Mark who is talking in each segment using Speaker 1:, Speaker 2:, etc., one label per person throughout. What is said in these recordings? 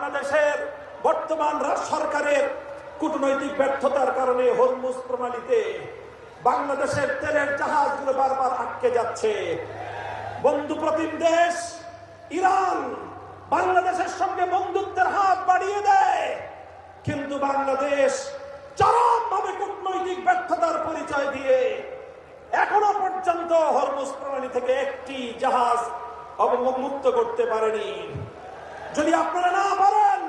Speaker 1: বাংলাদেশের বর্তমান সরকারের কূটনৈতিক ব্যর্থতার কারণে হরমুজ প্রণালীতে বাংলাদেশের তেলের জাহাজগুলো বারবার আটকে যাচ্ছে। বন্ধু প্রতিম দেশ ইরান বাংলাদেশের সঙ্গে বন্ধুত্বের হাত বাড়িয়ে দেয়, কিন্তু বাংলাদেশ চরমভাবে কূটনৈতিক ব্যর্থতার পরিচয় দিয়ে এখনো পর্যন্ত হরমুজ প্রণালী থেকে একটি জাহাজ অবমুক্ত করতে পারেনি। যদি আপনারা না পারেন,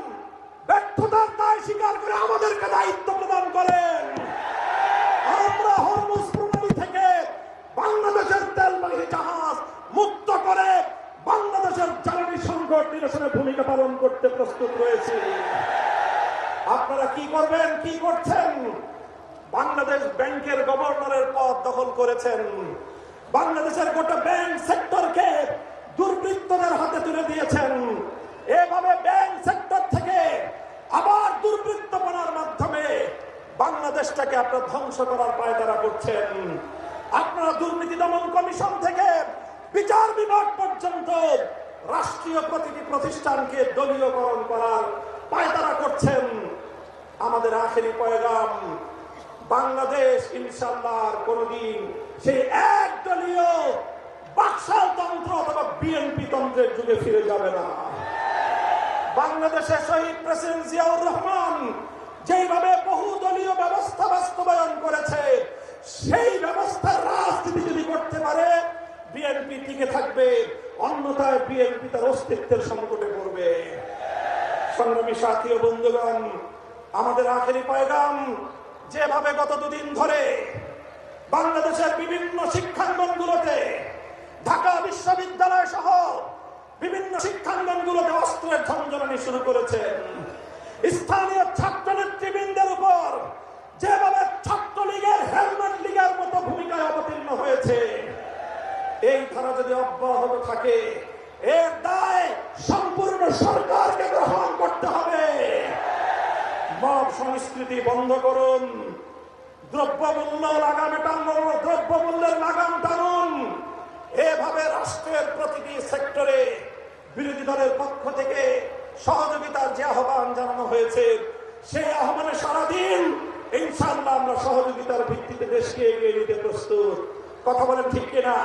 Speaker 1: ব্যর্থতার দায় স্বীকার করে আমাদেরকে দায়িত্ব প্রদান করেন। আমরা হরমুজ প্রণালী থেকে বাংলাদেশের তেলবাহী জাহাজ মুক্ত করে বাংলাদেশের জ্বালানি সংকট নিরসনে ভূমিকা পালন করতে প্রস্তুত রয়েছি। আপনারা কি করবেন, কি করছেন? বাংলাদেশ ব্যাংকের গভর্নরের পদ দখল করেছেন। বাংলাদেশের গোটা ব্যাংক সেক্টরকে দুর্বৃত্তদের হাতে তুলে দিয়েছেন। এভাবে ব্যাংক সেক্টর থেকে আবার দুর্বৃত্তপনার মাধ্যমে বাংলাদেশটাকে আপনারা ধ্বংস করার পায়তারা করছেন। আপনারা দুর্নীতি দমন কমিশন থেকে বিচার বিভাগ পর্যন্ত রাষ্ট্রীয় প্রতিটি প্রতিষ্ঠানকে দলীয়করণ করার পায়তারা করছেন। আমাদের আখেরি পয়গাম, বাংলাদেশ ইনশাআল্লাহ কোনদিন সেই একদলীয় বাকশাল তন্ত্র অথবা বিএনপি তন্ত্রের যুগে ফিরে যাবে না। বাংলাদেশের শহীদ প্রেসিডেন্ট জিয়াউর রহমান যেভাবে বহুদলীয় ব্যবস্থা বাস্তবায়ন করেছে, সেই ব্যবস্থার রাজনীতি যদি করতে পারে বিএনপি টিকে থাকবে, অন্যথায় বিএনপি তার অস্তিত্বের সংকটে পড়বে। সংগ্রামী সাথী ও বন্ধুগণ, আমাদের আখেরি পয়গাম, যেভাবে গত দুদিন ধরে বাংলাদেশের বিভিন্ন শিক্ষাঙ্গনগুলোতে, ঢাকা বিশ্ববিদ্যালয় সহ বিভিন্ন শিক্ষাঙ্গনগুলোতে অস্ত্রের ঝঞ্ঝনানি শুরু করেছে, স্থানীয় ছাত্র নেতৃবৃন্দের উপর যেভাবে ছাত্রলীগের হেলমেট লীগের মতো ভূমিকায় অবতীর্ণ হয়েছে, এই ধারা যদি অব্যাহত থাকে এর দায় সম্পূর্ণ সরকারকে গ্রহণ করতে হবে। মব সংস্কৃতি বন্ধ করুন, দ্রব্যমূল্যের লাগাম টানুন। এভাবে রাষ্ট্রের প্রতিটি সেক্টরে বিরোধী দলের পক্ষ থেকে সহযোগিতার যে আহ্বান জানানো হয়েছে, সেই আহ্বানে সারাদিন ইনশাআল্লাহ আমরা সহযোগিতার ভিত্তিতে দেশকে এগিয়ে নিতে প্রস্তুত। কথা বলেন ঠিক কিনা?